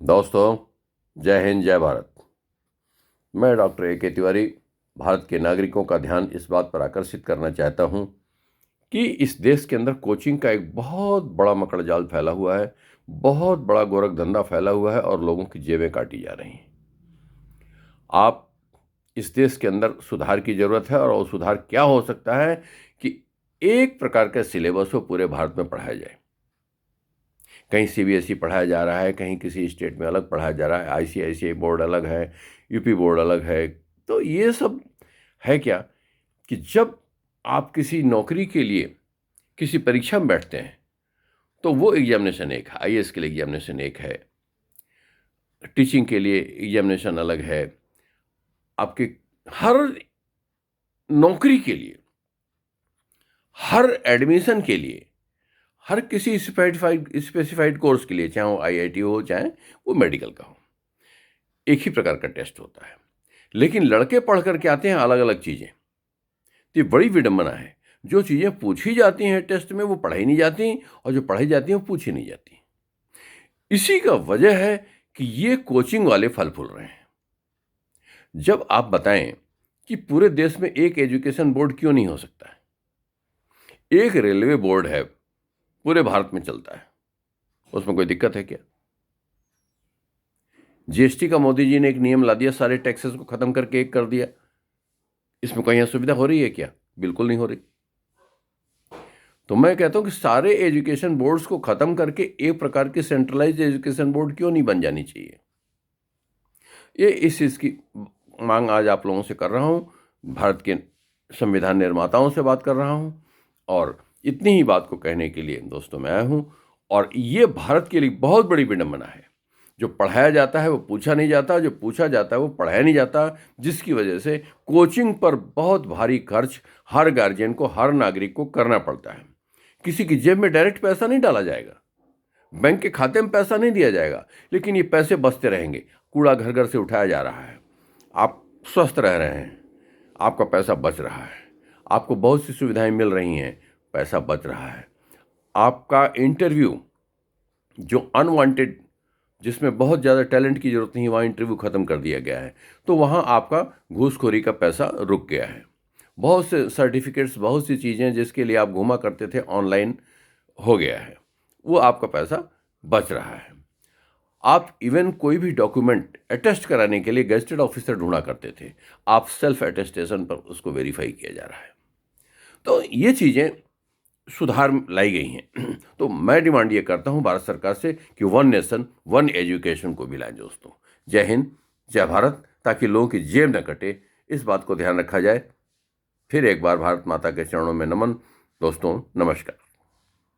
दोस्तों, जय हिंद, जय भारत। मैं डॉक्टर ए के तिवारी भारत के नागरिकों का ध्यान इस बात पर आकर्षित करना चाहता हूं कि इस देश के अंदर कोचिंग का एक बहुत बड़ा मकड़जाल फैला हुआ है, बहुत बड़ा गोरख धंधा फैला हुआ है और लोगों की जेबें काटी जा रही हैं। आप इस देश के अंदर सुधार की ज़रूरत है और वो सुधार क्या हो सकता है कि एक प्रकार का सिलेबस हो पूरे भारत में पढ़ाया जाए। कहीं सीबीएसई पढ़ाया जा रहा है, कहीं किसी स्टेट में अलग पढ़ाया जा रहा है, आईसीआईसीआई बोर्ड अलग है, यूपी बोर्ड अलग है। तो ये सब है क्या कि जब आप किसी नौकरी के लिए किसी परीक्षा में बैठते हैं तो वो एग्जामिनेशन एक है, आईएएस के लिए एग्जामिनेशन एक है, टीचिंग के लिए एग्जामिनेशन अलग है, आपके हर नौकरी के लिए, हर एडमिशन के लिए, हर किसी स्पेसिफाइड कोर्स के लिए, चाहे वो आईआईटी हो चाहे वो मेडिकल का हो, एक ही प्रकार का टेस्ट होता है। लेकिन लड़के पढ़ करके आते हैं अलग अलग चीज़ें। तो ये बड़ी विडंबना है, जो चीज़ें पूछी जाती हैं टेस्ट में वो पढ़ाई नहीं जाती और जो पढ़ाई जाती हैं वो पूछी नहीं जाती। इसी का वजह है कि ये कोचिंग वाले फल फूल रहे हैं। जब आप बताएं कि पूरे देश में एक एजुकेशन बोर्ड क्यों नहीं हो सकता है, एक रेलवे बोर्ड है, पूरे भारत में चलता है, उसमें कोई दिक्कत है क्या? जीएसटी का मोदी जी ने एक नियम ला दिया, सारे टैक्सेस को खत्म करके एक कर दिया। इसमें कोई असुविधा हो रही है क्या? बिल्कुल नहीं हो रही। तो मैं कहता हूं कि सारे एजुकेशन बोर्ड्स को खत्म करके एक प्रकार की सेंट्रलाइज्ड एजुकेशन बोर्ड क्यों नहीं बन जानी चाहिए? ये इस चीज़ की मांग आज आप लोगों से कर रहा हूं, भारत के संविधान निर्माताओं से बात कर रहा हूं, और इतनी ही बात को कहने के लिए दोस्तों मैं आया हूं। और ये भारत के लिए बहुत बड़ी विडंबना है, जो पढ़ाया जाता है वो पूछा नहीं जाता, जो पूछा जाता है वो पढ़ाया नहीं जाता, जिसकी वजह से कोचिंग पर बहुत भारी खर्च हर गार्जियन को, हर नागरिक को करना पड़ता है। किसी की जेब में डायरेक्ट पैसा नहीं डाला जाएगा, बैंक के खाते में पैसा नहीं दिया जाएगा, लेकिन ये पैसे बचते रहेंगे। कूड़ा घर घर से उठाया जा रहा है, आप स्वस्थ रह रहे हैं, आपका पैसा बच रहा है, आपको बहुत सी सुविधाएं मिल रही हैं, पैसा बच रहा है। आपका इंटरव्यू जो अनवांटेड, जिसमें बहुत ज़्यादा टैलेंट की ज़रूरत नहीं, वहाँ इंटरव्यू ख़त्म कर दिया गया है, तो वहाँ आपका घूसखोरी का पैसा रुक गया है। बहुत से सर्टिफिकेट्स, बहुत सी चीज़ें जिसके लिए आप घूमा करते थे, ऑनलाइन हो गया है, वो आपका पैसा बच रहा है। आप इवन कोई भी डॉक्यूमेंट अटेस्ट कराने के लिए गेजेटेड ऑफिसर ढूंढा करते थे, आप सेल्फ अटेस्टेशन पर उसको वेरीफाई किया जा रहा है। तो ये चीज़ें सुधार लाई गई हैं। तो मैं डिमांड ये करता हूं भारत सरकार से कि वन नेशन वन एजुकेशन को भी लाएं दोस्तों। जय हिंद, जय भारत, ताकि लोगों की जेब न कटे, इस बात को ध्यान रखा जाए। फिर एक बार भारत माता के चरणों में नमन। दोस्तों नमस्कार।